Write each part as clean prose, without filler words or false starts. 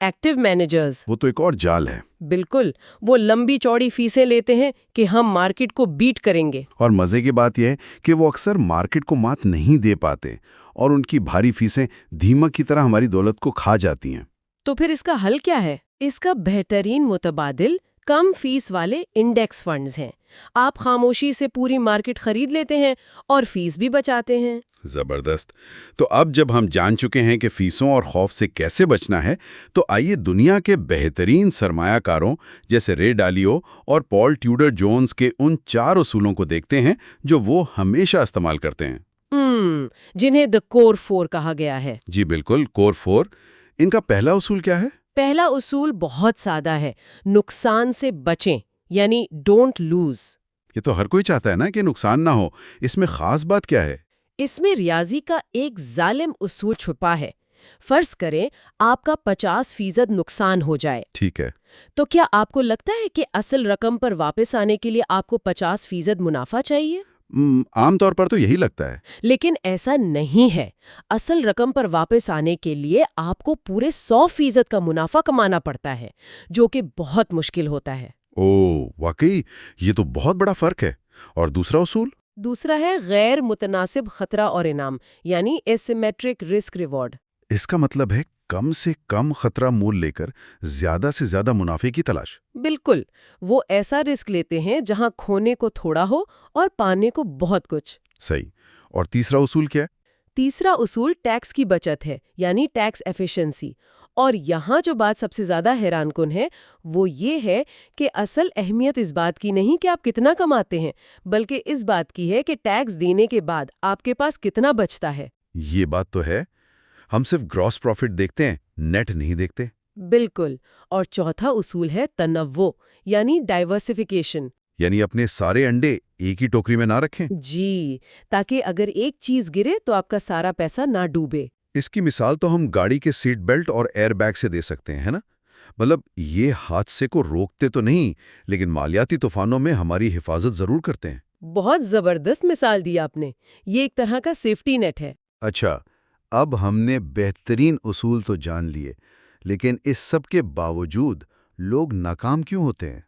Active managers, وہ تو ایک اور جال ہے. بالکل، وہ لمبی چوڑی فیسیں لیتے ہیں کہ ہم مارکیٹ کو بیٹ کریں گے. اور مزے کی بات یہ ہے کہ وہ اکثر مارکیٹ کو مات نہیں دے پاتے اور ان کی بھاری فیسیں دیمک کی طرح ہماری دولت کو کھا جاتی ہیں. تو پھر اس کا حل کیا ہے؟ اس کا بہترین متبادل کم فیس والے انڈیکس فنڈز ہیں. آپ خاموشی سے پوری مارکیٹ خرید لیتے ہیں اور فیس بھی بچاتے ہیں. زبردست. تو اب جب ہم جان چکے ہیں کہ فیسوں اور خوف سے کیسے بچنا ہے، تو آئیے دنیا کے بہترین سرمایہ کاروں جیسے رے ڈالیو اور پال ٹیوڈر جونز کے ان 4 اصولوں کو دیکھتے ہیں جو وہ ہمیشہ استعمال کرتے ہیں. جنہیں دا کور 4 کہا گیا ہے. جی بالکل، کور 4. ان کا پہلا اصول کیا ہے؟ پہلا اصول بہت سادہ ہے، نقصان سے بچیں، یعنی ڈونٹ لوز. یہ تو ہر کوئی چاہتا ہے نا کہ نقصان نہ ہو. اس میں خاص بات کیا ہے؟ اس میں ریاضی کا ایک ظالم اصول چھپا ہے. فرض کریں آپ کا 50% نقصان ہو جائے. ٹھیک ہے. تو کیا آپ کو لگتا ہے کہ اصل رقم پر واپس آنے کے لیے آپ کو 50% منافع چاہیے؟ عام طور پر تو یہی لگتا ہے. لیکن ایسا نہیں ہے. اصل رقم پر واپس آنے کے لیے آپ کو پورے 100% کا منافع کمانا پڑتا ہے، جو کہ بہت مشکل ہوتا ہے. واقعی یہ تو بہت بڑا فرق ہے. اور دوسرا اصول؟ دوسرا ہے غیر متناسب خطرہ اور انعام، یعنی ایسیمیٹرک رسک ریوارڈ. اس کا مطلب ہے کم سے کم خطرہ مول لے کر زیادہ سے زیادہ منافع کی تلاش. بالکل، وہ ایسا رسک لیتے ہیں جہاں کھونے کو تھوڑا ہو اور پانے کو بہت کچھ. صحیح. اور تیسرا اصول کیا ہے؟ تیسرا اصول ٹیکس کی بچت ہے، یعنی ٹیکس ایفیشنسی. اور یہاں جو بات سب سے زیادہ حیران کن ہے وہ یہ ہے کہ اصل اہمیت اس بات کی نہیں کہ آپ کتنا کماتے ہیں، بلکہ اس بات کی ہے کہ ٹیکس دینے کے بعد آپ کے پاس کتنا بچتا ہے. یہ بات تو ہے. ہم صرف گراس پروفٹ دیکھتے ہیں، نیٹ نہیں دیکھتے. بالکل. اور چوتھا اصول ہے تنوع، یعنی ڈائیورسفیکیشن. یعنی اپنے سارے انڈے ایک ہی ٹوکری میں نہ رکھیں. جی، تاکہ اگر ایک چیز گرے تو آپ کا سارا پیسہ نہ ڈوبے. اس کی مثال تو ہم گاڑی کے سیٹ بیلٹ اور ایئر بیگ سے دے سکتے ہیں، ہے نا؟ مطلب یہ حادثے کو روکتے تو نہیں، لیکن مالیاتی طوفانوں میں ہماری حفاظت ضرور کرتے ہیں. بہت زبردست مثال دی آپ نے. یہ ایک طرح کا سیفٹی نیٹ ہے. اچھا، اب ہم نے بہترین اصول تو جان لیے، لیکن اس سب کے باوجود لوگ ناکام کیوں ہوتے ہیں؟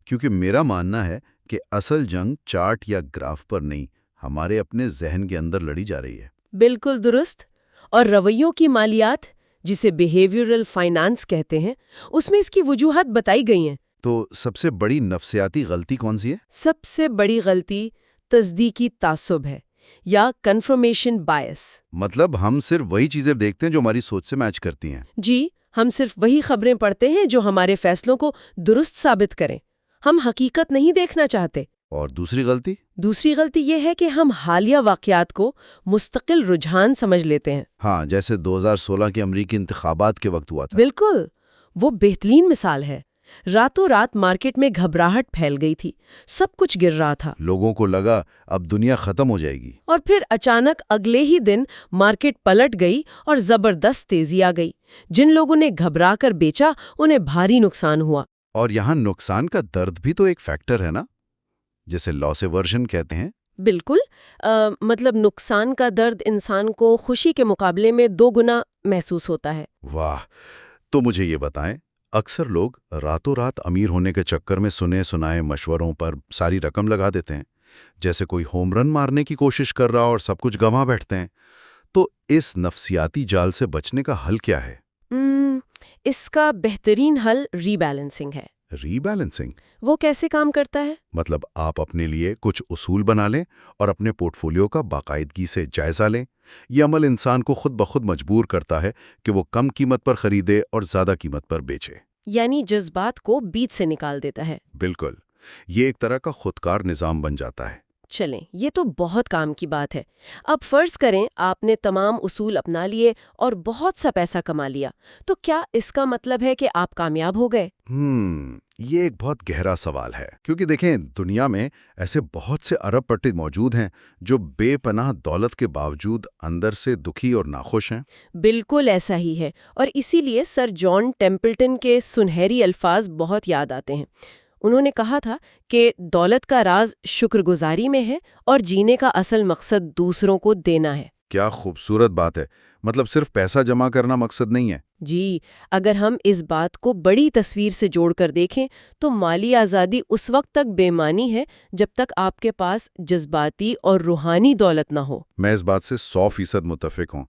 کیونکہ میرا ماننا ہے کہ اصل جنگ چارٹ یا گراف پر نہیں، ہمارے اپنے ذہن کے اندر لڑی جا رہی ہے. بالکل درست. اور رویوں کی مالیات، جسے بیہیویئرل فائنانس کہتے ہیں، اس میں اس کی وجوہات بتائی گئی ہیں. تو سب سے بڑی نفسیاتی غلطی کون سی ہے؟ سب سے بڑی غلطی تصدیقی تعصب ہے، یا کنفرمیشن بائس. مطلب ہم صرف وہی چیزیں دیکھتے ہیں جو ہماری سوچ سے میچ کرتی ہیں. جی، ہم صرف وہی خبریں پڑھتے ہیں جو ہمارے فیصلوں کو درست ثابت کریں. ہم حقیقت نہیں دیکھنا چاہتے. اور دوسری غلطی؟ دوسری غلطی یہ ہے کہ ہم حالیہ واقعات کو مستقل رجحان سمجھ لیتے ہیں. ہاں، جیسے 2016 کے امریکی انتخابات کے وقت ہوا تھا. بالکل، وہ بہترین مثال ہے. راتوں رات مارکیٹ میں گھبراہٹ پھیل گئی تھی، سب کچھ گر رہا تھا. لوگوں کو لگا اب دنیا ختم ہو جائے گی. اور پھر اچانک اگلے ہی دن مارکیٹ پلٹ گئی اور زبردست تیزی آ گئی. جن لوگوں نے گھبرا کر بیچا انہیں بھاری نقصان ہوا. اور یہاں نقصان کا درد بھی تو ایک فیکٹر ہے نا، جسے لاس ایورژن کہتے ہیں. بالکل. مطلب نقصان کا درد انسان کو خوشی کے مقابلے میں 2 گنا محسوس ہوتا ہے. واہ. تو مجھے یہ بتائیں، اکثر لوگ راتوں رات امیر ہونے کے چکر میں سنے سنائے مشوروں پر ساری رقم لگا دیتے ہیں، جیسے کوئی ہوم رن مارنے کی کوشش کر رہا اور سب کچھ گنوا بیٹھتے ہیں. تو اس نفسیاتی جال سے بچنے کا حل کیا ہے؟ اس کا بہترین حل ری بیلنسنگ ہے. ری بیلنسنگ؟ وہ کیسے کام کرتا ہے؟ مطلب آپ اپنے لیے کچھ اصول بنا لیں اور اپنے پورٹ فولیو کا باقاعدگی سے جائزہ لیں. یہ عمل انسان کو خود بخود مجبور کرتا ہے کہ وہ کم قیمت پر خریدے اور زیادہ قیمت پر بیچے. یعنی جذبات کو بیچ سے نکال دیتا ہے. بالکل. یہ ایک طرح کا خودکار نظام بن جاتا ہے. چلیں، یہ تو بہت کام کی بات ہے. اب فرض کریں آپ نے تمام اصول اپنا لیے اور بہت سا پیسہ کما لیا، تو کیا اس کا مطلب ہے کہ آپ کامیاب ہو گئے؟ یہ ایک بہت گہرا سوال ہے، کیونکہ دیکھیں دنیا میں ایسے بہت سے ارب پتی موجود ہیں جو بے پناہ دولت کے باوجود اندر سے دکھی اور ناخوش ہیں. بالکل ایسا ہی ہے، اور اسی لیے سر جان ٹیمپلٹن کے سنہری الفاظ بہت یاد آتے ہیں. انہوں نے کہا تھا کہ دولت کا راز شکر گزاری میں ہے اور جینے کا اصل مقصد دوسروں کو دینا ہے. کیا خوبصورت بات ہے. مطلب صرف پیسہ جمع کرنا مقصد نہیں ہے. جی، اگر ہم اس بات کو بڑی تصویر سے جوڑ کر دیکھیں تو مالی آزادی اس وقت تک بے معنی ہے جب تک آپ کے پاس جذباتی اور روحانی دولت نہ ہو. میں اس بات سے 100% متفق ہوں.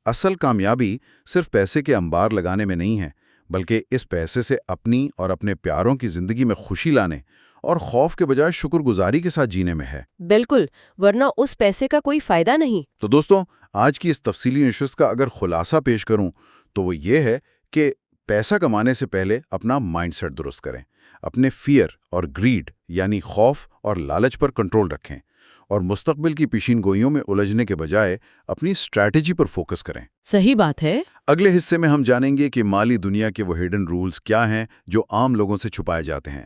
اصل کامیابی صرف پیسے کے انبار لگانے میں نہیں ہے، بلکہ اس پیسے سے اپنی اور اپنے پیاروں کی زندگی میں خوشی لانے اور خوف کے بجائے شکر گزاری کے ساتھ جینے میں ہے. بالکل، ورنہ اس پیسے کا کوئی فائدہ نہیں. تو دوستوں، آج کی اس تفصیلی نشست کا اگر خلاصہ پیش کروں تو وہ یہ ہے کہ پیسہ کمانے سے پہلے اپنا مائنڈ سیٹ درست کریں، اپنے فیئر اور گریڈ یعنی خوف اور لالچ پر کنٹرول رکھیں، اور مستقبل کی پیشین گوئیوں میں الجھنے کے بجائے اپنی اسٹریٹجی پر فوکس کریں. صحیح بات ہے. اگلے حصے میں ہم جانیں گے کہ مالی دنیا کے وہ ہڈن رولز کیا ہیں جو عام لوگوں سے چھپائے جاتے ہیں.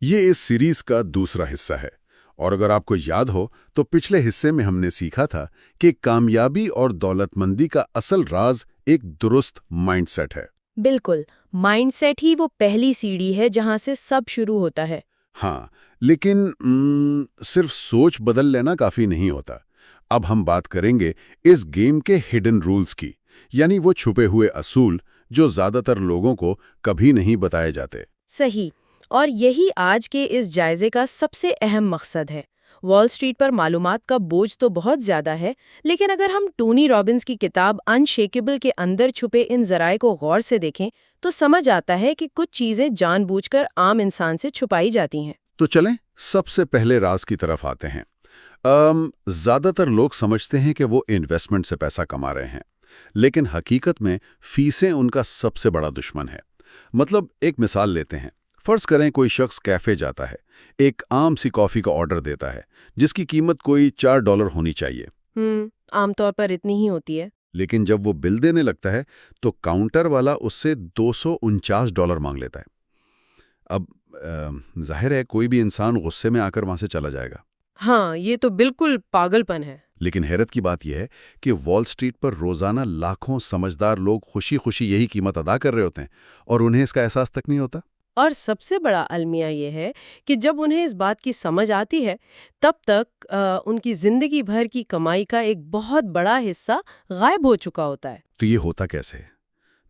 یہ اس سیریز کا دوسرا حصہ ہے، اور اگر آپ کو یاد ہو تو پچھلے حصے میں ہم نے سیکھا تھا کہ کامیابی اور دولت مندی کا اصل راز ایک درست مائنڈ سیٹ ہے. بالکل، مائنڈ سیٹ ہی وہ پہلی سیڑھی ہے جہاں سے سب شروع ہوتا ہے. ہاں، لیکن صرف سوچ بدل لینا کافی نہیں ہوتا. اب ہم بات کریں گے اس گیم کے ہڈن رولز کی، یعنی وہ چھپے ہوئے اصول جو زیادہ تر لوگوں کو کبھی نہیں بتائے جاتے. صحیح، اور یہی آج کے اس جائزے کا سب سے اہم مقصد ہے. وال سٹریٹ پر معلومات کا بوجھ تو بہت زیادہ ہے، لیکن اگر ہم ٹونی رابنس کی کتاب انشیکیبل کے اندر چھپے ان ذرائع کو غور سے دیکھیں تو سمجھ آتا ہے کہ کچھ چیزیں جان بوجھ کر عام انسان سے چھپائی جاتی ہیں. تو چلیں سب سے پہلے راز کی طرف آتے ہیں. زیادہ تر لوگ سمجھتے ہیں کہ وہ انویسٹمنٹ سے پیسہ کما رہے ہیں، لیکن حقیقت میں فیسیں ان کا سب سے بڑا دشمن ہے. مطلب ایک مثال لیتے ہیں. فرض کریں کوئی شخص کیفے جاتا ہے، ایک عام سی کافی کا آرڈر دیتا ہے جس کی قیمت کوئی $4 ہونی چاہیے. عام طور پر اتنی ہی ہوتی ہے. لیکن جب وہ بل دینے لگتا ہے تو کاؤنٹر والا اس سے $249 مانگ لیتا ہے. اب ظاہر ہے کوئی بھی انسان غصے میں آ کر وہاں سے چلا جائے گا. ہاں، یہ تو بالکل پاگل پن ہے. لیکن حیرت کی بات یہ ہے کہ وال سٹریٹ پر روزانہ لاکھوں سمجھدار لوگ خوشی خوشی یہی قیمت ادا کر رہے ہوتے ہیں اور انہیں اس کا احساس تک نہیں ہوتا. اور سب سے بڑا المیہ یہ ہے کہ جب انہیں اس بات کی سمجھ آتی ہے تب تک ان کی زندگی بھر کی کمائی کا ایک بہت بڑا حصہ غائب ہو چکا ہوتا ہے. تو یہ ہوتا کیسے ہے؟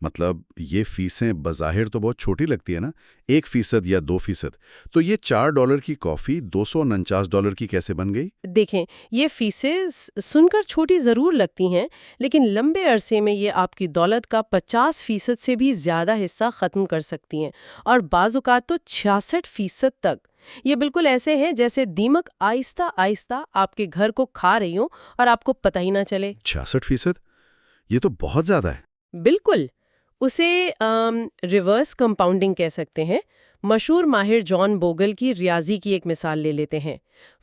مطلب یہ فیسیں بظاہر تو بہت چھوٹی لگتی ہے نا، 1% یا 2%. تو یہ $4 کی کافی $249 کی کیسے بن گئی؟ دیکھیں، یہ فیسیں سن کر چھوٹی ضرور لگتی ہیں، لیکن لمبے عرصے میں یہ آپ کی دولت کا 50% سے بھی زیادہ حصہ ختم کر سکتی ہیں، اور بعض اوقات تو 66% تک. یہ بالکل ایسے ہیں جیسے دیمک آہستہ آہستہ آپ کے گھر کو کھا رہی ہوں اور آپ کو پتہ ہی نہ چلے. 66%؟ یہ تو بہت زیادہ ہے. بالکل، اسے ریورس کمپاؤنڈنگ کہہ سکتے ہیں. مشہور ماہر جان بوگل کی ریاضی کی ایک مثال لے لیتے ہیں.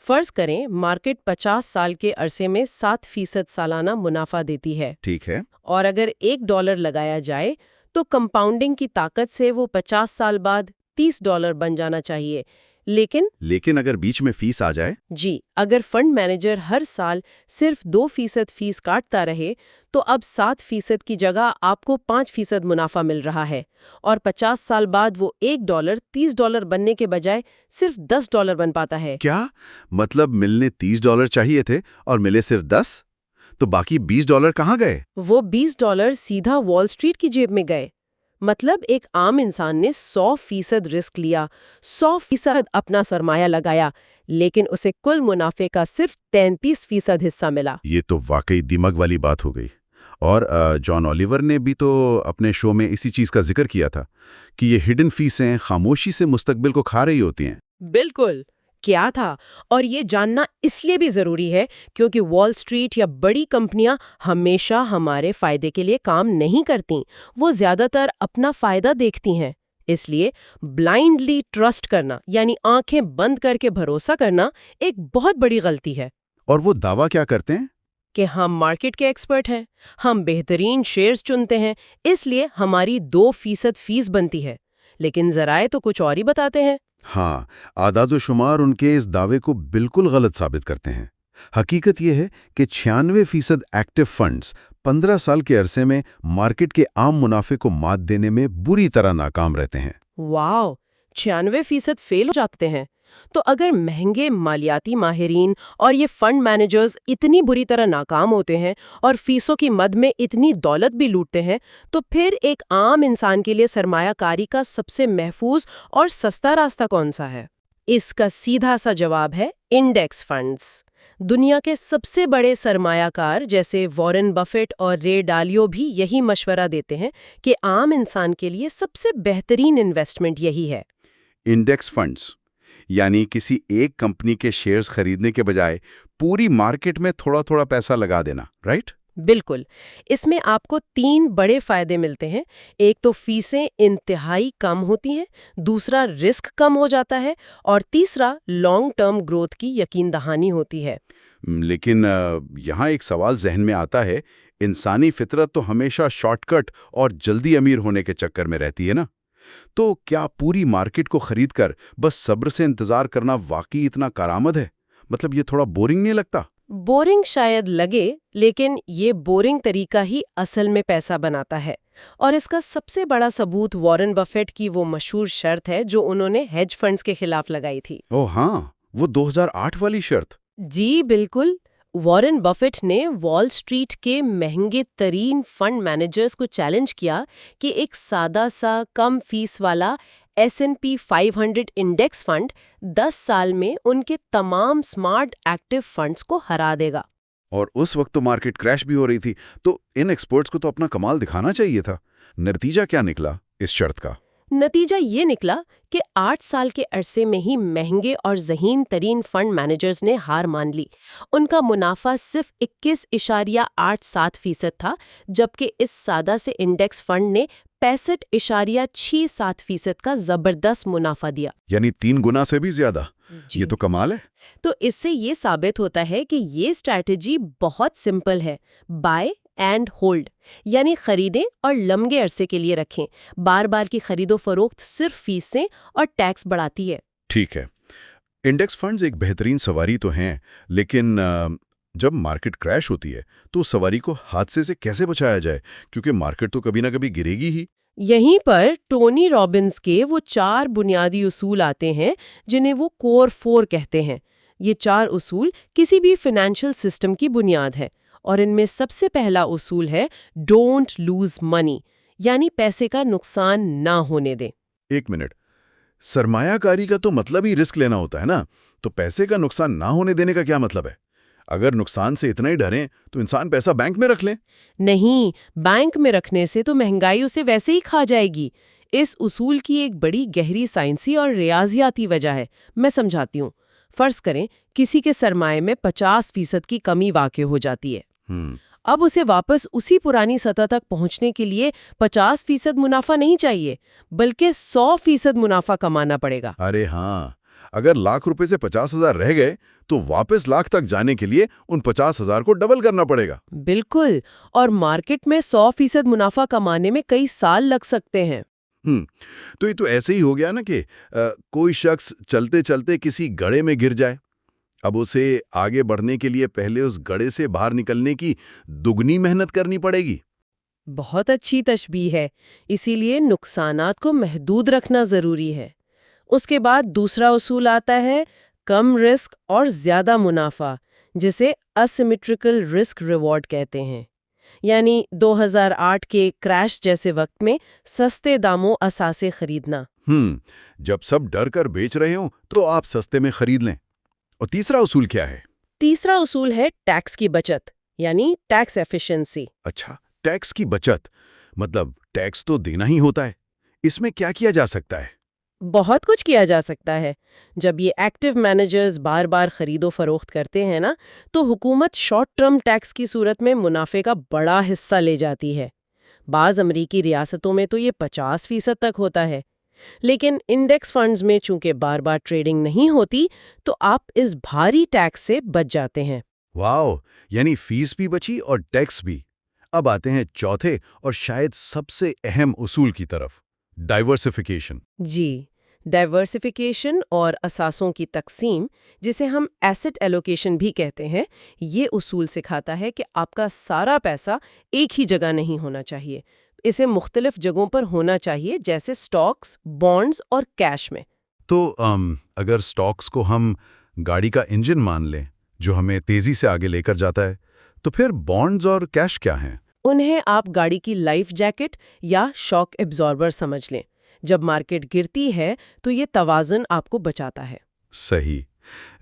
فرض کریں مارکیٹ 50 سال کے عرصے میں 7% سالانہ منافع دیتی ہے. ٹھیک ہے. اور اگر $1 لگایا جائے تو کمپاؤنڈنگ کی طاقت سے وہ 50 سال بعد $30 بن جانا چاہیے. لیکن اگر بیچ میں فیس آ جائے؟ جی، اگر فنڈ مینیجر ہر سال صرف 2% فیس کاٹتا رہے تو اب 7% کی جگہ آپ کو 5% منافع مل رہا ہے، اور 50 سال بعد وہ $1 $30 بننے کے بجائے صرف $10 بن پاتا ہے. کیا مطلب ملنے $30 چاہیے تھے اور ملے صرف 10؟ تو باقی $20 کہاں گئے؟ وہ $20 سیدھا وال سٹریٹ کی جیب میں گئے. مطلب ایک عام انسان نے 100% رسک لیا، 100% اپنا سرمایہ لگایا، لیکن اسے کل منافع کا صرف 33% حصہ ملا. یہ تو واقعی دماغ والی بات ہو گئی. اور جان اولیور نے بھی تو اپنے شو میں اسی چیز کا ذکر کیا تھا کہ یہ ہڈن فیسیں خاموشی سے مستقبل کو کھا رہی ہوتی ہیں. بالکل کیا تھا، اور یہ جاننا اس لیے بھی ضروری ہے کیونکہ وال سٹریٹ یا بڑی کمپنیاں ہمیشہ ہمارے فائدے کے لیے کام نہیں کرتیں. وہ زیادہ تر اپنا فائدہ دیکھتی ہیں. اس لیے بلائنڈلی ٹرسٹ کرنا، یعنی آنکھیں بند کر کے بھروسہ کرنا، ایک بہت بڑی غلطی ہے. اور وہ دعویٰ کیا کرتے ہیں کہ ہم مارکیٹ کے ایکسپرٹ ہیں، ہم بہترین شیئرز چنتے ہیں، اس لیے ہماری 2% فیس بنتی ہے. لیکن ذرائع تو کچھ اور ہی بتاتے ہیں. ہاں، اعداد و شمار ان کے اس دعوے کو بالکل غلط ثابت کرتے ہیں. حقیقت یہ ہے کہ 96% ایکٹیو فنڈز 15 سال کے عرصے میں مارکیٹ کے عام منافع کو مات دینے میں بری طرح ناکام رہتے ہیں. واو، 96% فیل ہو جاتے ہیں. تو اگر مہنگے مالیاتی ماہرین اور یہ فنڈ مینیجرز اتنی بری طرح ناکام ہوتے ہیں اور فیسوں کی مد میں اتنی دولت بھی لوٹتے ہیں، تو پھر ایک عام انسان کے لیے سرمایہ کاری کا سب سے محفوظ اور سستا راستہ کون سا ہے؟ اس کا سیدھا سا جواب ہے انڈیکس فنڈز۔ دنیا کے سب سے بڑے سرمایہ کار جیسے وارن بفیٹ اور رے ڈالیو بھی یہی مشورہ دیتے ہیں کہ عام انسان کے لیے سب سے بہترین انویسٹمنٹ یہی ہے۔ انڈیکس فنڈز یعنی کسی ایک کمپنی کے شیئرز خریدنے کے بجائے پوری مارکیٹ میں تھوڑا تھوڑا پیسہ لگا دینا، رائٹ؟ بالکل، اس میں آپ کو 3 بڑے فائدے ملتے ہیں۔ ایک تو فیسیں انتہائی کم ہوتی ہیں، دوسرا رسک کم ہو جاتا ہے، اور تیسرا لانگ ٹرم گروتھ کی یقین دہانی ہوتی ہے۔ لیکن یہاں ایک سوال ذہن میں آتا ہے، انسانی فطرت تو ہمیشہ شارٹ کٹ اور جلدی امیر ہونے کے چکر میں رہتی ہے نا؟ تو کیا پوری مارکیٹ کو خرید کر بس صبر سے انتظار کرنا واقعی اتنا کارآمد ہے؟ مطلب یہ تھوڑا بورنگ نہیں لگتا؟ بورنگ شاید لگے، لیکن یہ بورنگ طریقہ ہی اصل میں پیسہ بناتا ہے، اور اس کا سب سے بڑا ثبوت وارن بفیٹ کی وہ مشہور شرط ہے جو انہوں نے ہیج فنڈز کے خلاف لگائی تھی۔ ہاں، وہ 2008 والی شرط۔ جی بالکل، وارن بفیٹ نے وال سٹریٹ کے مہنگے ترین فنڈ مینیجرز کو چیلنج کیا کہ ایک سادہ سا کم فیس والا S&P 500 انڈیکس فنڈ 10 سال میں ان کے تمام سمارٹ ایکٹیو فنڈز کو ہرا دے گا۔ اور اس وقت تو مارکیٹ کریش بھی ہو رہی تھی، تو ان ایکسپرٹس کو تو اپنا کمال دکھانا چاہیے تھا۔ نتیجہ کیا نکلا اس شرط کا؟ نتیجہ یہ نکلا کہ 8 سال کے عرصے میں ہی مہنگے اور ذہین ترین فنڈ مینیجرز نے ہار مان لی۔ ان کا منافع صرف 21.87% تھا، جبکہ اس سادہ سے انڈیکس فنڈ نے 65.67% کا زبردست منافع دیا۔ یعنی 3 گنا سے بھی زیادہ؟ جی۔ یہ تو کمال ہے۔ تو اس سے یہ ثابت ہوتا ہے کہ یہ اسٹریٹجی بہت سمپل ہے، بائی اینڈ ہولڈ، یعنی خریدیں اور لمبے عرصے کے لیے رکھیں۔ بار بار کی خرید و فروخت صرف فیسیں اور ٹیکس بڑھاتی ہے۔ ٹھیک ہے، انڈیکس فنڈز ایک بہترین سواری تو ہیں، لیکن جب مارکیٹ کریش ہوتی ہے تو سواری کو حادثے سے کیسے بچایا جائے؟ کیونکہ مارکیٹ تو کبھی نہ کبھی گرے گی ہی۔ یہیں پر ٹونی رابنز کے وہ 4 بنیادی اصول آتے ہیں جنہیں وہ کور 4 کہتے ہیں۔ یہ 4 اصول کسی بھی فائنینشیل سسٹم کی بنیاد ہے، اور ان میں سب سے پہلا اصول ہے ڈونٹ لوز منی، یعنی پیسے کا نقصان نہ ہونے دیں۔ ایک منٹ، سرمایہ کاری کا تو مطلب ہی رسک لینا ہوتا ہے نا، تو پیسے کا نقصان نہ ہونے دینے کا کیا مطلب ہے؟ اگر نقصان سے اتنا ہی ڈریں تو انسان پیسہ بینک میں رکھ لیں۔ نہیں، بینک میں رکھنے سے تو مہنگائی اسے ویسے ہی کھا جائے گی۔ اس اصول کی ایک بڑی گہری سائنسی اور ریاضیاتی وجہ ہے، میں سمجھاتی ہوں۔ فرض کریں کسی کے سرمایے میں 50% کی کمی واقع ہو جاتی ہے۔ اب اسے واپس اسی پرانی سطح تک پہنچنے کے لیے 50% منافع نہیں چاہیے، بلکہ 100% منافع کمانا پڑے گا۔ ارے ہاں، اگر ₹1,00,000 سے 50,000 رہ گئے تو واپس 1,00,000 تک جانے کے لیے ان 50,000 کو ڈبل کرنا پڑے گا۔ بالکل، اور مارکیٹ میں 100% منافع کمانے میں کئی سال لگ سکتے ہیں۔ تو یہ تو ایسے ہی ہو گیا نا کہ کوئی شخص چلتے چلتے کسی گڑھے میں گر جائے، اب اسے آگے بڑھنے کے لیے پہلے اس گڑھے سے باہر نکلنے کی دگنی محنت کرنی پڑے گی۔ بہت اچھی تشبیہ ہے، اسی لیے نقصانات کو محدود رکھنا ضروری ہے۔ اس کے بعد دوسرا اصول آتا ہے کم رسک اور زیادہ منافع، جسے اسیمیٹریکل رسک ریوارڈ کہتے ہیں۔ یعنی 2008 کے کریش جیسے وقت میں سستے داموں اثاثے خریدنا۔ جب سب ڈر کر بیچ رہے ہوں تو آپ سستے میں خرید لیں۔ اور تیسرا اصول کیا ہے؟ تیسرا اصول ہے ٹیکس کی بچت، یعنی ٹیکس ایفیشنسی۔ اچھا، ٹیکس کی بچت، مطلب ٹیکس تو دینا ہی ہوتا ہے، اس میں کیا کیا جا سکتا ہے؟ بہت کچھ کیا جا سکتا ہے۔ جب یہ ایکٹیو مینیجرز بار بار خرید و فروخت کرتے ہیں نا، تو حکومت شارٹ ٹرم ٹیکس کی صورت میں منافع کا بڑا حصہ لے جاتی ہے۔ بعض امریکی ریاستوں میں تو یہ 50% تک ہوتا ہے۔ لیکن انڈیکس فنڈز میں چونکہ بار بار ٹریڈنگ نہیں ہوتی، تو آپ اس بھاری ٹیکس سے بچ جاتے ہیں۔ واو، یعنی فیس بھی بچی اور ٹیکس بھی۔ اب آتے ہیں چوتھے اور شاید سب سے اہم اصول کی طرف، ڈائیورسفیکیشن۔ جی، ڈائیورسفیکیشن اور اثاثوں کی تقسیم، جسے ہم ایسٹ ایلوکیشن بھی کہتے ہیں، یہ اصول سکھاتا ہے کہ آپ کا سارا پیسہ ایک ہی جگہ نہیں ہونا چاہیے، اسے مختلف جگہوں پر ہونا چاہیے، جیسے سٹاکس، بانڈز اور کیش میں۔ تو اگر سٹاکس کو ہم گاڑی کا انجن مان لیں جو ہمیں تیزی سے آگے لے کر جاتا ہے، تو پھر بانڈز اور کیش کیا ہیں؟ انہیں آپ گاڑی کی لائف جیکٹ یا شاک ایبزاربر سمجھ لیں۔ جب مارکیٹ گرتی ہے تو یہ توازن آپ کو بچاتا ہے۔ صحیح،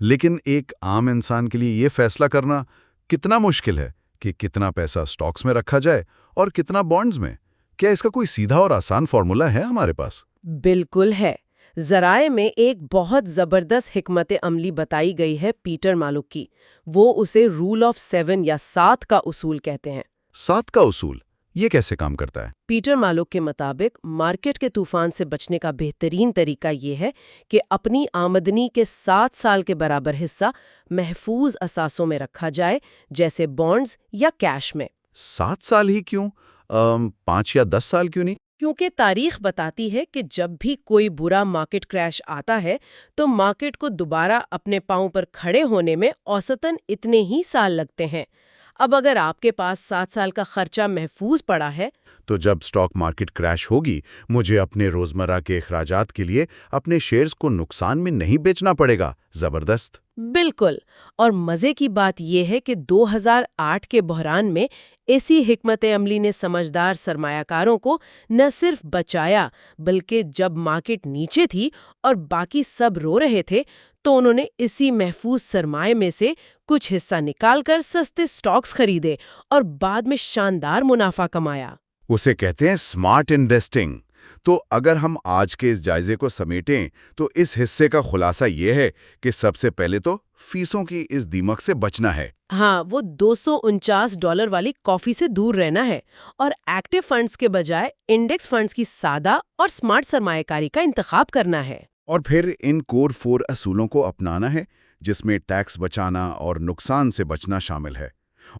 لیکن ایک عام انسان کے لیے یہ فیصلہ کرنا کتنا مشکل ہے کہ کتنا پیسہ سٹاکس میں رکھا جائے اور کتنا بانڈز میں؟ کیا اس کا کوئی سیدھا اور آسان فارمولا ہے ہمارے پاس؟ بالکل ہے۔ ذرائع میں ایک بہت زبردست حکمت عملی بتائی گئی ہے پیٹر مالک کی۔ وہ اسے رول آف 7 یا 7 کا اصول کہتے ہیں۔ 7 کا اصول یہ کیسے کام کرتا ہے؟ پیٹر مالک کے مطابق مارکیٹ کے طوفان سے بچنے کا بہترین طریقہ یہ ہے کہ اپنی آمدنی کے 7 سال کے برابر حصہ محفوظ اثاثوں میں رکھا جائے، جیسے بانڈز یا کیش میں۔ 7 سال ہی کیوں؟ 5 یا 10 سال کیوں نہیں؟ کیونکہ تاریخ بتاتی ہے کہ جب بھی کوئی برا مارکیٹ کریش آتا ہے تو مارکیٹ کو دوبارہ اپنے پاؤں پر کھڑے ہونے میں اوسطاً اتنے ہی سال لگتے ہیں۔ اب اگر آپ کے پاس 7 سال کا خرچہ محفوظ پڑا ہے تو جب سٹاک مارکیٹ کریش ہوگی، مجھے اپنے روزمرہ کے اخراجات کے لیے اپنے شیئرز کو نقصان میں نہیں بیچنا پڑے گا۔ زبردست! بالکل۔ اور مزے کی بات یہ ہے کہ 2008 کے بحران میں اسی حکمت عملی نے سمجھدار سرمایہ کاروں کو نہ صرف بچایا بلکہ جب مارکیٹ نیچے تھی اور باقی سب رو رہے تھے تو انہوں نے اسی محفوظ سرمائے میں سے کچھ حصہ نکال کر سستے سٹاکس خریدے اور بعد میں شاندار منافع کمایا۔ اسے کہتے ہیں سمارٹ انویسٹنگ۔ تو اگر ہم آج کے اس جائزے کو سمیٹیں تو اس حصے کا خلاصہ یہ ہے کہ سب سے پہلے تو فیسوں کی اس دیمک سے بچنا ہے۔ ہاں، وہ $249 والی کافی سے دور رہنا ہے اور ایکٹیو فنڈز کے بجائے انڈیکس فنڈز کی سادہ اور سمارٹ سرمایہ کاری کا انتخاب کرنا ہے۔ اور پھر ان کور 4 اصولوں کو اپنانا ہے جس میں ٹیکس بچانا اور نقصان سے بچنا شامل ہے۔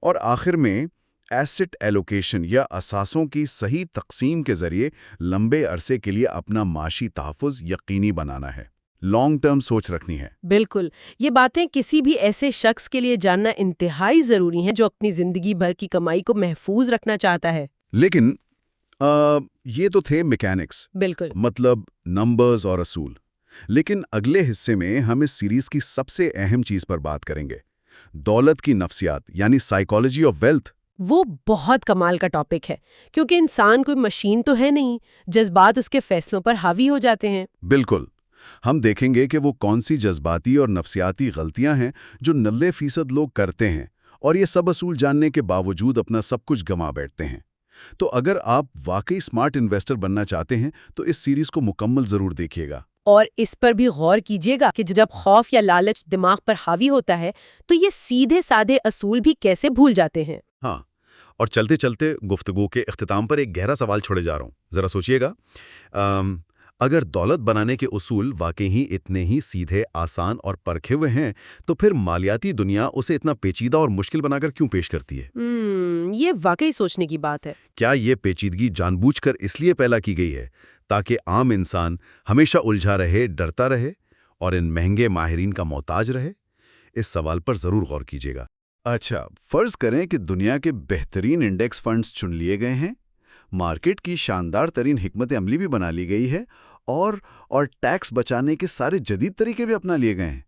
اور آخر میں ایسٹ ایلوکیشن یا اثاثوں کی صحیح تقسیم کے ذریعے لمبے عرصے کے لیے اپنا معاشی تحفظ یقینی بنانا ہے۔ لانگ ٹرم سوچ رکھنی ہے۔ بالکل، یہ باتیں کسی بھی ایسے شخص کے لیے جاننا انتہائی ضروری ہیں جو اپنی زندگی بھر کی کمائی کو محفوظ رکھنا چاہتا ہے۔ لیکن یہ تو تھے میکینکس، بالکل۔ مطلب نمبرز اور اصول۔ لیکن اگلے حصے میں ہم اس سیریز کی سب سے اہم چیز پر بات کریں گے، دولت کی نفسیات یعنی سائیکالوجی آف ویلتھ۔ وہ بہت کمال کا ٹاپک ہے کیونکہ انسان کوئی مشین تو ہے نہیں، جذبات اس کے فیصلوں پر حاوی ہو جاتے ہیں۔ بالکل، ہم دیکھیں گے کہ وہ کون سی جذباتی اور نفسیاتی غلطیاں ہیں جو 90% لوگ کرتے ہیں اور یہ سب اصول جاننے کے باوجود اپنا سب کچھ گنوا بیٹھتے ہیں۔ تو اگر آپ واقعی سمارٹ انویسٹر بننا چاہتے ہیں تو اس سیریز کو مکمل ضرور دیکھیے گا۔ اور اس پر بھی غور کیجیے گا کہ جب خوف یا لالچ دماغ پر حاوی ہوتا ہے تو یہ سیدھے سادے اصول بھی کیسے بھول جاتے ہیں۔ ہاں، اور چلتے چلتے گفتگو کے اختتام پر ایک گہرا سوال چھوڑے جا رہا ہوں، ذرا سوچئے گا۔ اگر دولت بنانے کے اصول واقعی ہی اتنے ہی سیدھے، آسان اور پرکھے ہوئے ہیں تو پھر مالیاتی دنیا اسے اتنا پیچیدہ اور مشکل بنا کر کیوں پیش کرتی ہے؟ یہ واقعی سوچنے کی بات ہے۔ کیا یہ پیچیدگی جان بوجھ کر اس لیے پیدا کی گئی ہے تاکہ عام انسان ہمیشہ الجھا رہے، ڈرتا رہے اور ان مہنگے ماہرین کا محتاج رہے؟ اس سوال پر ضرور غور کیجیے گا۔ اچھا، فرض کریں کہ دنیا کے بہترین انڈیکس فنڈز چن لیے گئے ہیں، مارکیٹ کی شاندار ترین حکمت عملی بھی بنا لی گئی ہے اور ٹیکس بچانے کے سارے جدید طریقے بھی اپنا لیے گئے ہیں،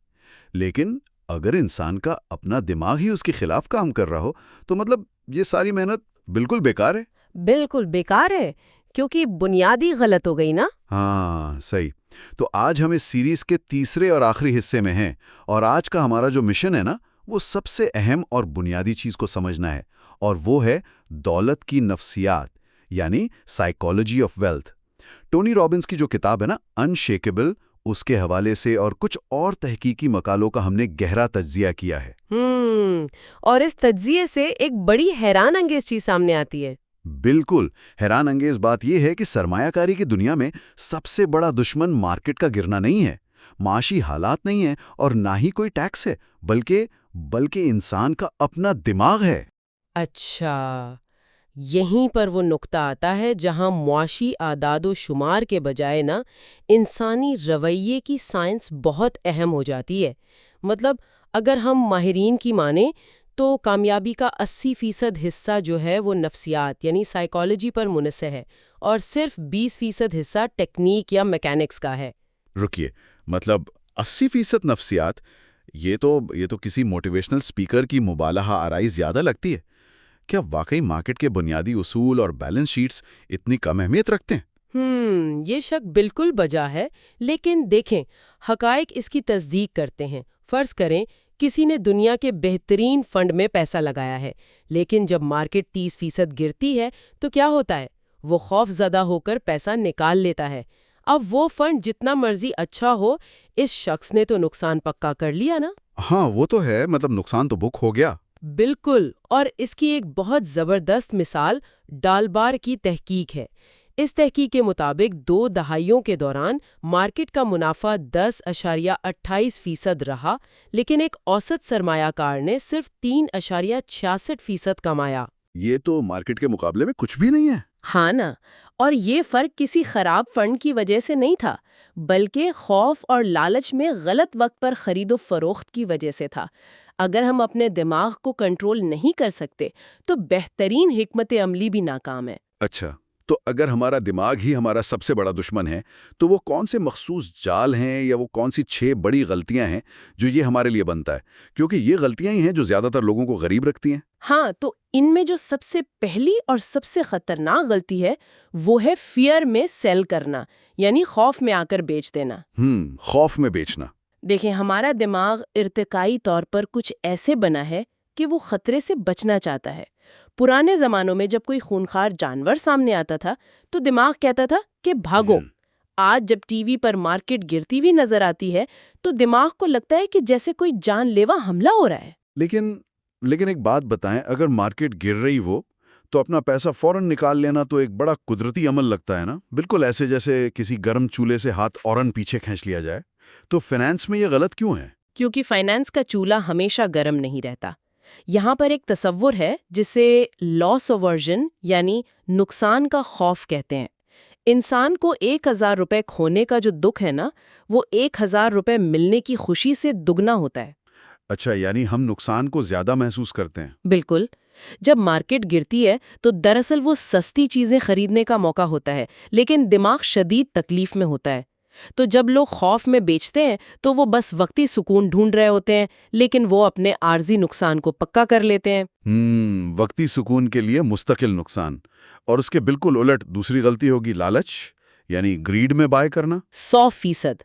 لیکن اگر انسان کا اپنا دماغ ہی اس کے خلاف کام کر رہا ہو تو مطلب یہ ساری محنت بالکل بیکار ہے۔ بالکل بیکار ہے کیونکہ بنیادی غلط ہو گئی نا۔ ہاں، صحیح۔ تو آج ہم اس سیریز کے تیسرے اور آخری حصے میں ہیں اور آج کا ہمارا جو مشن ہے نا، وہ سب سے اہم اور بنیادی چیز کو سمجھنا ہے، اور وہ ہے دولت کی نفسیات یعنی psychology of wealth. Tony Robbins کی جو کتاب ہے نا انشیکیبل، اس کے حوالے سے اور کچھ اور تحقیقی مقالوں کا ہم نے گہرا تجزیہ کیا ہے۔ اور اس تجزیے سے ایک بڑی حیران انگیز چیز سامنے آتی ہے۔ بالکل، حیران انگیز بات یہ ہے کہ سرمایہ کاری کی دنیا میں سب سے بڑا دشمن مارکیٹ کا گرنا نہیں ہے، معاشی حالات نہیں ہیں اور نہ ہی کوئی ٹیکس ہے، بلکہ انسان کا اپنا دماغ ہے۔ اچھا، یہیں پر وہ نقطہ آتا ہے جہاں معاشی اعداد و شمار کے بجائے نا انسانی رویے کی سائنس بہت اہم ہو جاتی ہے۔ مطلب اگر ہم ماہرین کی مانیں تو کامیابی کا 80% حصہ جو ہے وہ نفسیات یعنی سائیکالوجی پر منحصر ہے اور صرف 20% حصہ ٹیکنیک یا میکینکس کا ہے۔ رکیے، مطلب 80% نفسیات، یہ تو کسی موٹیویشنل سپیکر کی مبالغہ آرائی زیادہ لگتی ہے۔ کیا واقعی مارکیٹ کے بنیادی اصول اور بیلنس شیٹس اتنی کم اہمیت رکھتے ہیں؟ یہ شک بالکل بجا ہے، لیکن دیکھیں حقائق اس کی تصدیق کرتے ہیں۔ فرض کریں کسی نے دنیا کے بہترین فنڈ میں پیسہ لگایا ہے، لیکن جب مارکیٹ 30% گرتی ہے تو کیا ہوتا ہے؟ وہ خوف زدہ ہو کر پیسہ نکال لیتا ہے۔ اب وہ فنڈ جتنا مرضی اچھا ہو، اس شخص نے تو نقصان پکا کر لیا نا۔ ہاں وہ تو ہے، مطلب نقصان تو بک ہو گیا۔ بالکل، اور اس کی ایک بہت زبردست مثال ڈالبار کی تحقیق ہے۔ اس تحقیق کے مطابق 2 دہائیوں کے دوران مارکیٹ کا منافع 10.28% رہا، لیکن ایک اوسط سرمایہ کار نے صرف 3.66% کمایا۔ یہ تو مارکیٹ کے مقابلے میں کچھ بھی نہیں ہے۔ ہاں نا، اور یہ فرق کسی خراب فنڈ کی وجہ سے نہیں تھا، بلکہ خوف اور لالچ میں غلط وقت پر خرید و فروخت کی وجہ سے تھا۔ اگر ہم اپنے دماغ کو کنٹرول نہیں کر سکتے تو بہترین حکمت عملی بھی ناکام ہے۔ اچھا، تو اگر ہمارا دماغ ہی ہمارا سب سے بڑا دشمن ہے تو وہ کون سے مخصوص جال ہیں یا وہ کون سی 6 بڑی غلطیاں ہیں جو یہ ہمارے لیے بنتا ہے؟ کیونکہ یہ غلطیاں ہی ہیں جو زیادہ تر لوگوں کو غریب رکھتی ہیں۔ ہاں، تو ان میں جو سب سے پہلی اور سب سے خطرناک غلطی ہے وہ ہے فیئر میں سیل کرنا، یعنی خوف میں آ کر بیچ دینا۔ خوف میں بیچنا۔ دیکھیں، ہمارا دماغ ارتقائی طور پر کچھ ایسے بنا ہے کہ وہ خطرے سے بچنا چاہتا ہے۔ پرانے زمانوں میں جب کوئی خونخوار جانور سامنے آتا تھا تو دماغ کہتا تھا کہ بھاگو۔ آج جب ٹی وی پر مارکیٹ گرتی ہوئی نظر آتی ہے تو دماغ کو لگتا ہے کہ جیسے کوئی جان لیوا حملہ ہو رہا ہے۔ لیکن ایک بات بتائیں، اگر مارکیٹ گر رہی وہ تو اپنا پیسہ فوراً نکال لینا تو ایک بڑا قدرتی عمل لگتا ہے نا، بالکل ایسے جیسے کسی گرم چولہے سے ہاتھ فوراً پیچھے کھینچ لیا جائے۔ تو فائنانس میں یہ غلط کیوں ہے؟ کیونکہ فائنانس کا چولہا ہمیشہ گرم نہیں رہتا۔ یہاں پر ایک تصور ہے جسے لاس اوورژن یعنی نقصان کا خوف کہتے ہیں۔ انسان کو 1000 روپے کھونے کا جو دکھ ہے نا، وہ 1000 روپے ملنے کی خوشی سے دگنا ہوتا ہے۔ اچھا، یعنی ہم نقصان کو زیادہ محسوس کرتے ہیں۔ بالکل، جب مارکیٹ گرتی ہے تو دراصل وہ سستی چیزیں خریدنے کا موقع ہوتا ہے، لیکن دماغ شدید تکلیف میں ہوتا ہے۔ تو جب لوگ خوف میں بیچتے ہیں تو وہ بس وقتی سکون ڈھونڈ رہے ہوتے ہیں، لیکن وہ اپنے عارضی نقصان کو پکا کر لیتے ہیں۔ وقتی سکون کے لیے مستقل نقصان۔ اور اس کے بالکل الٹ دوسری غلطی ہوگی لالچ، یعنی گریڈ میں بائی کرنا۔ 100%۔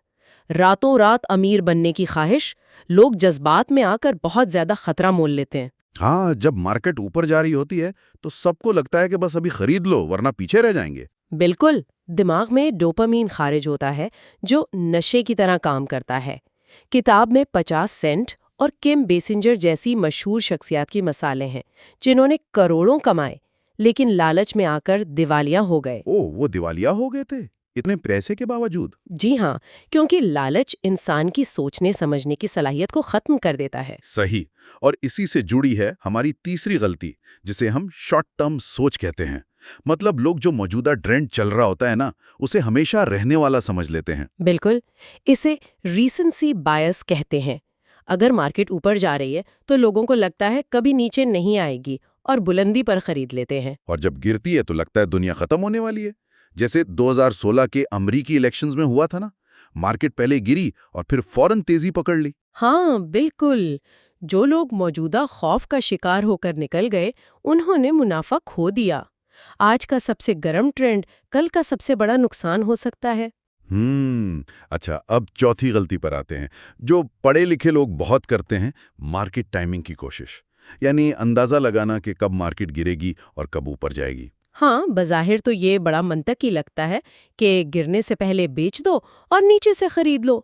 راتوں رات امیر بننے کی خواہش، لوگ جذبات میں آ کر بہت زیادہ خطرہ مول لیتے ہیں۔ ہاں، جب مارکیٹ اوپر جا رہی ہوتی ہے تو سب کو لگتا ہے کہ بس ابھی خرید لو ورنہ پیچھے رہ جائیں گے۔ بالکل، دماغ میں ڈوپامین خارج ہوتا ہے جو نشے کی طرح کام کرتا ہے۔ کتاب میں 50 سینٹ اور کم بیسنجر جیسی مشہور شخصیات کی مثالیں ہیں جنہوں نے کروڑوں کمائے لیکن لالچ میں آ کر دیوالیہ ہو گئے۔ وہ دیوالیہ ہو گئے تھے اتنے پیسے کے باوجود؟ جی ہاں، کیونکہ لالچ انسان کی سوچنے سمجھنے کی صلاحیت کو ختم کر دیتا ہے۔ صحیح، اور اسی سے جڑی ہے ہماری تیسری غلطی جسے ہم شارٹ ٹرم سوچ کہتے ہیں۔ مطلب لوگ جو موجودہ ٹرینڈ چل رہا ہوتا ہے نا، اسے ہمیشہ رہنے والا سمجھ لیتے ہیں۔ بالکل، اسے ریسنسی بائس کہتے ہیں۔ اگر مارکیٹ اوپر جا رہی ہے تو لوگوں کو لگتا ہے کبھی نیچے نہیں آئے گی اور بلندی پر خرید لیتے ہیں، اور جب گرتی ہے تو لگتا ہے دنیا ختم ہونے والی ہے، جیسے 2016 کے امریکی الیکشنز میں ہوا تھا نا، مارکیٹ پہلے گری اور پھر فوراً تیزی پکڑ لی۔ ہاں بالکل، جو لوگ موجودہ خوف کا شکار ہو کر نکل گئے انہوں نے منافع کھو دیا۔ آج کا سب سے گرم ٹرینڈ کل کا سب سے بڑا نقصان ہو سکتا ہے۔ اچھا، اب چوتھی غلطی پر آتے ہیں جو پڑھے لکھے لوگ بہت کرتے ہیں، مارکیٹ ٹائمنگ کی کوشش، یعنی اندازہ لگانا کہ کب مارکیٹ گرے گی اور کب اوپر جائے گی۔ ہاں، بظاہر تو یہ بڑا منطقی لگتا ہے کہ گرنے سے پہلے بیچ دو اور نیچے سے خرید لو،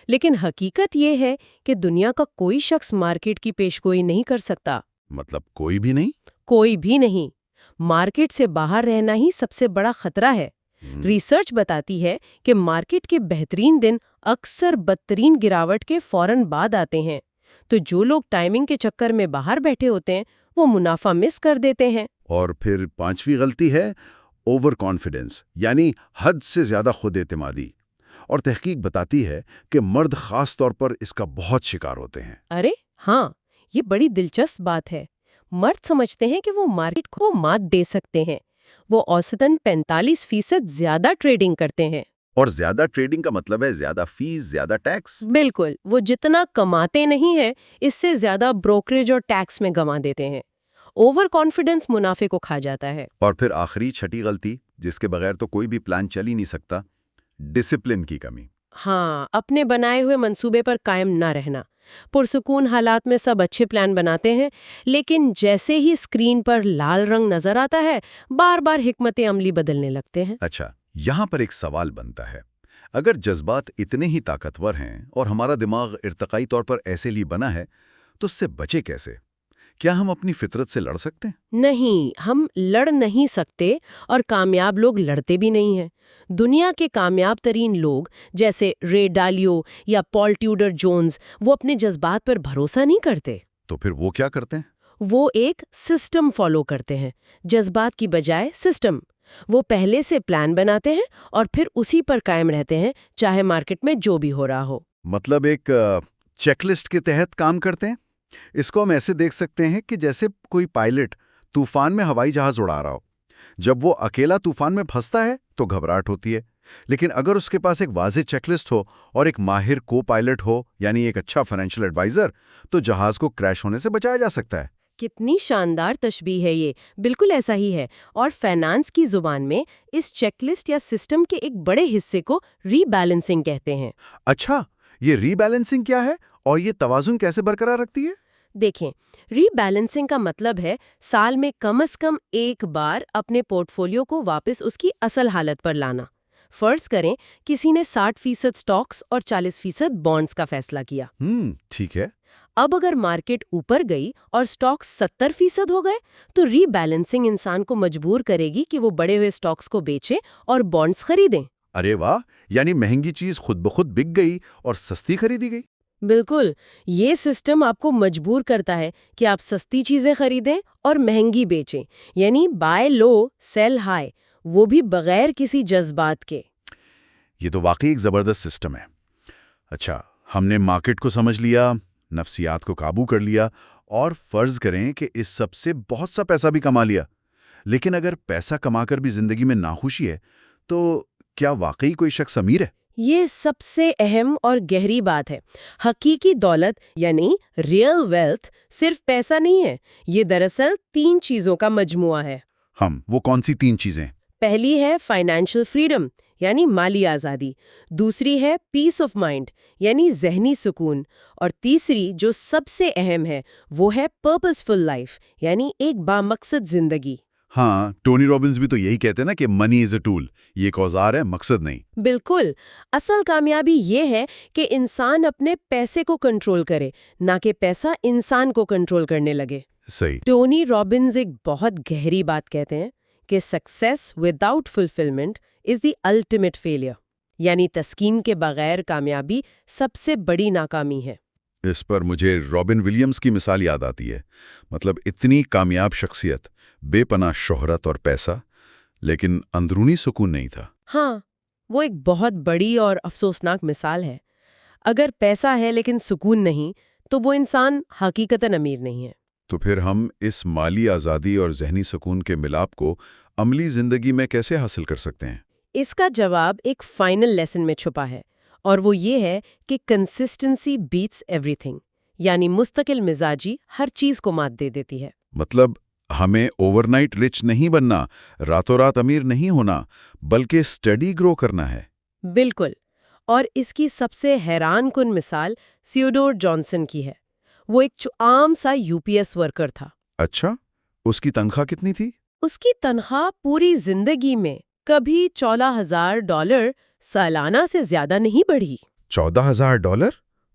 لیکن حقیقت یہ ہے کہ دنیا کا کوئی شخص مارکیٹ کی پیشگوئی نہیں کر سکتا۔ مطلب کوئی بھی نہیں؟ کوئی بھی نہیں۔ مارکیٹ سے باہر رہنا ہی سب سے بڑا خطرہ ہے۔ ریسرچ بتاتی ہے کہ مارکیٹ کے بہترین دن اکثر بدترین گراوٹ کے فوراً بعد آتے ہیں، تو جو لوگ ٹائمنگ کے چکر میں باہر بیٹھے ہوتے ہیں وہ منافع مس کر دیتے ہیں۔ اور پھر پانچویں غلطی ہے اوور کانفیڈنس، یعنی حد سے زیادہ خود اعتمادی۔ اور تحقیق بتاتی ہے کہ مرد خاص طور پر اس کا بہت شکار ہوتے ہیں۔ ارے ہاں، یہ بڑی دلچسپ بات ہے۔ مرد سمجھتے ہیں کہ وہ مارکیٹ کو مات دے سکتے ہیں۔ وہ اوسطاً 45% زیادہ ٹریڈنگ کرتے ہیں۔ اور زیادہ ٹریڈنگ کا مطلب ہے زیادہ فیس، زیادہ ٹیکس۔ بالکل، وہ جتنا کماتے نہیں ہیں اس سے زیادہ بروکریج اور ٹیکس میں گنوا دیتے ہیں۔ اوور کانفیڈنس منافع کو کھا جاتا ہے۔ اور پھر آخری چھٹی غلطی، جس کے بغیر تو کوئی بھی پلان چل ہی نہیں سکتا، ڈسپلن کی کمی۔ ہاں، اپنے بنائے ہوئے منصوبے پر قائم نہ رہنا۔ پرسکون حالات میں سب اچھے پلان بناتے ہیں، لیکن جیسے ہی اسکرین پر لال رنگ نظر آتا ہے بار بار حکمت عملی بدلنے لگتے ہیں۔ اچھا، یہاں پر ایک سوال بنتا ہے، اگر جذبات اتنے ہی طاقتور ہیں اور ہمارا دماغ ارتقائی طور پر ایسے لیے بنا ہے تو اس سے بچے کیسے؟ کیا ہم اپنی فطرت سے لڑ سکتے ہیں؟ نہیں، ہم لڑ نہیں سکتے، اور کامیاب لوگ لڑتے بھی نہیں ہیں۔ دنیا کے کامیاب ترین لوگ جیسے رے ڈالیو یا پال ٹیوڈر جونز، وہ اپنے جذبات پر بھروسہ نہیں کرتے۔ تو پھر وہ کیا کرتے ہیں؟ وہ ایک سسٹم فالو کرتے ہیں، جذبات کی بجائے سسٹم۔ وہ پہلے سے پلان بناتے ہیں اور پھر اسی پر قائم رہتے ہیں، چاہے مارکیٹ میں جو بھی ہو رہا ہو۔ مطلب ایک چیک لسٹ کے تحت کام کرتے ہیں۔ اس کو ہم ایسے دیکھ سکتے ہیں کہ جیسے کوئی پائلٹ طوفان میں ہوائی جہاز اڑا رہا ہو۔ جب وہ اکیلا طوفان میں پھنستا ہے تو گھبراہٹ ہوتی ہے، لیکن اگر اس کے پاس ایک واضح چیک لسٹ ہو اور ایک ماہر کو پائلٹ ہو، یعنی ایک اچھا فائنینشیل ایڈوائزر، تو جہاز کو کریش ہونے سے بچایا جا سکتا ہے۔ کتنی شاندار تشبیہ ہے یہ، بالکل ایسا ہی ہے۔ اور فائنانس کی زبان میں اس چیک لسٹ یا سسٹم کے ایک بڑے حصے کو ری بیلنسنگ کہتے ہیں۔ اچھا، یہ ری بیلنسنگ کیا ہے اور یہ توازن کیسے برقرار رکھتی ہے؟ دیکھیں، ری بیلنسنگ کا مطلب ہے سال میں کم از کم ایک بار اپنے پورٹ فولیو کو واپس اس کی اصل حالت پر لانا۔ فرض کریں کسی نے 60% سٹاکس اور 40% بانڈز کا فیصلہ کیا۔ ٹھیک ہے۔ اب اگر مارکیٹ اوپر گئی اور سٹاکس 70% ہو گئے تو ری بیلنسنگ انسان کو مجبور کرے گی کہ وہ بڑے ہوئے سٹاکس کو بیچیں اور بانڈز خریدیں۔ ارے واہ، یعنی مہنگی چیز خود بخود بک گئی اور سستی خریدی گئی۔ بالکل، یہ سسٹم آپ کو مجبور کرتا ہے کہ آپ سستی چیزیں خریدیں اور مہنگی بیچیں، یعنی بائی لو سیل ہائی، وہ بھی بغیر کسی جذبات کے۔ یہ تو واقعی ایک زبردست سسٹم ہے۔ اچھا، ہم نے مارکیٹ کو سمجھ لیا، نفسیات کو قابو کر لیا، اور فرض کریں کہ اس سب سے بہت سا پیسہ بھی کما لیا، لیکن اگر پیسہ کما کر بھی زندگی میں ناخوشی ہے تو کیا واقعی کوئی شخص امیر ہے؟ یہ سب سے اہم اور گہری بات ہے۔ حقیقی دولت یعنی ریئل ویلتھ صرف پیسہ نہیں ہے، یہ دراصل 3 چیزوں کا مجموعہ ہے۔ وہ کون سی 3 چیزیں؟ پہلی ہے فائنینشیل فریڈم یعنی مالی آزادی، دوسری ہے پیس آف مائنڈ یعنی ذہنی سکون، اور تیسری جو سب سے اہم ہے وہ ہے پرپسفل لائف یعنی ایک بامقصد زندگی۔ ہاں، ٹونی رابنز بھی تو یہی کہتے ہیں نا کہ منی از اے ٹول، یہ ایک اوزار ہے، مقصد نہیں۔ بالکل، اصل کامیابی یہ ہے کہ انسان اپنے پیسے کو کنٹرول کرے، نہ کہ پیسہ انسان کو کنٹرول کرنے لگے۔ صحیح۔ ٹونی رابنز ایک بہت گہری بات کہتے ہیں کہ success without fulfilment is the ultimate failure, یعنی تسکین کے بغیر کامیابی سب سے بڑی ناکامی ہے۔ اس پر مجھے رابن ولیمز کی مثال یاد آتی ہے۔ مطلب اتنی کامیاب شخصیت، بے پناہ شہرت اور پیسہ، لیکن اندرونی سکون نہیں تھا۔ ہاں، وہ ایک بہت بڑی اور افسوسناک مثال ہے۔ اگر پیسہ ہے لیکن سکون نہیں تو وہ انسان حقیقتاً امیر نہیں ہے۔ تو پھر ہم اس مالی آزادی اور ذہنی سکون کے ملاپ کو عملی زندگی میں کیسے حاصل کر سکتے ہیں؟ اس کا جواب ایک فائنل لیسن میں چھپا ہے، اور وہ یہ ہے کہ کنسسٹنسی بیٹس ایوری تھنگ، یعنی مستقل مزاجی ہر چیز کو مات دے دیتی ہے۔ مطلب ہمیں اوور نائٹ رچ نہیں بننا، راتوں رات امیر نہیں ہونا، بلکہ اسٹڈی گرو کرنا ہے۔ بالکل، اور اس کی سب سے حیران کن مثال سیوڈور جانسن کی ہے۔ وہ ایک عام سا UPS ورکر تھا۔ اچھا، اس کی تنخواہ کتنی تھی؟ اس کی تنخواہ پوری زندگی میں کبھی $14,000 سالانہ سے زیادہ نہیں بڑھی۔ $14,000؟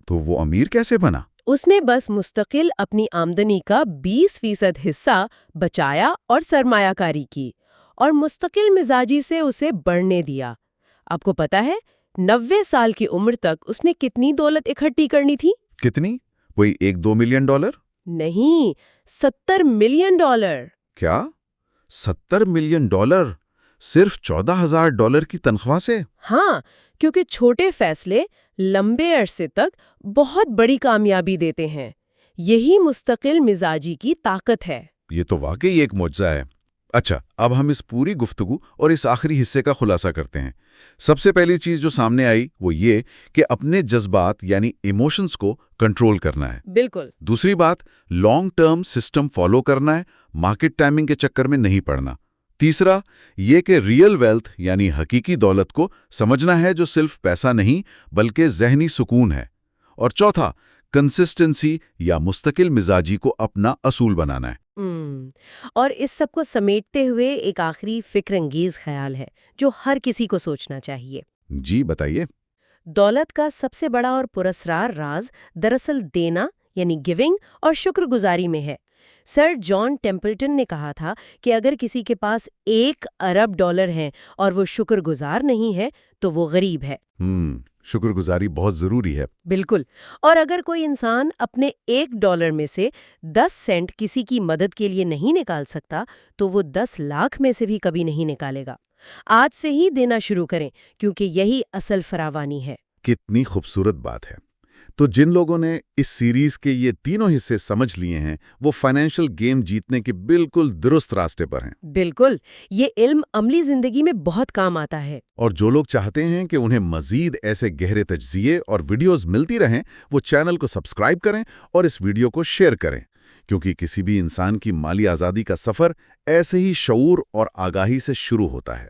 تو وہ امیر کیسے بنا؟ اس نے بس مستقل اپنی آمدنی کا 20% حصہ بچایا اور سرمایہ کاری کی، اور مستقل مزاجی سے اسے بڑھنے دیا۔ آپ کو پتا ہے 90 سال کی عمر تک اس نے کتنی دولت اکٹھی کرنی تھی؟ کتنی؟ وہی $1-2 ملین؟ نہیں، $70 ملین۔ کیا؟ $70 ملین صرف $14,000 کی تنخواہ سے؟ ہاں، کیونکہ چھوٹے فیصلے لمبے عرصے تک بہت بڑی کامیابی دیتے ہیں۔ یہی مستقل مزاجی کی طاقت ہے۔ یہ تو واقعی ایک معجزہ ہے۔ اچھا، اب ہم اس پوری گفتگو اور اس آخری حصے کا خلاصہ کرتے ہیں۔ سب سے پہلی چیز جو سامنے آئی وہ یہ کہ اپنے جذبات یعنی ایموشنز کو کنٹرول کرنا ہے۔ بالکل۔ دوسری بات، لانگ ٹرم سسٹم فالو کرنا ہے، مارکیٹ ٹائمنگ کے چکر میں نہیں پڑنا۔ تیسرا یہ کہ ریئل ویلتھ یعنی حقیقی دولت کو سمجھنا ہے جو صرف پیسہ نہیں بلکہ ذہنی سکون ہے۔ اور چوتھا، کنسسٹنسی یا مستقل مزاجی کو اپنا اصول بنانا ہے۔ اور اس سب کو سمیٹتے ہوئے ایک آخری فکر انگیز خیال ہے جو ہر کسی کو سوچنا چاہیے۔ جی بتائیے۔ دولت کا سب سے بڑا اور پراسرار راز دراصل دینا یعنی گیونگ اور شکر گزاری میں ہے۔ سر جان ٹیمپلٹن نے کہا تھا کہ اگر کسی کے پاس $1 ارب ہیں اور وہ شکر گزار نہیں ہے تو وہ غریب ہے۔ شکر گزاری بہت ضروری ہے۔ بالکل۔ اور اگر کوئی انسان اپنے $1 میں سے 10 سینٹ کسی کی مدد کے لیے نہیں نکال سکتا تو وہ 10 لاکھ میں سے بھی کبھی نہیں نکالے گا۔ آج سے ہی دینا شروع کریں کیونکہ یہی اصل فراوانی ہے۔ کتنی خوبصورت بات ہے۔ تو جن لوگوں نے اس سیریز کے یہ تینوں حصے سمجھ لیے ہیں وہ فائنینشل گیم جیتنے کے بالکل درست راستے پر ہیں۔ بالکل، یہ علم عملی زندگی میں بہت کام آتا ہے۔ اور جو لوگ چاہتے ہیں کہ انہیں مزید ایسے گہرے تجزیے اور ویڈیوز ملتی رہیں وہ چینل کو سبسکرائب کریں اور اس ویڈیو کو شیئر کریں، کیونکہ کسی بھی انسان کی مالی آزادی کا سفر ایسے ہی شعور اور آگاہی سے شروع ہوتا ہے۔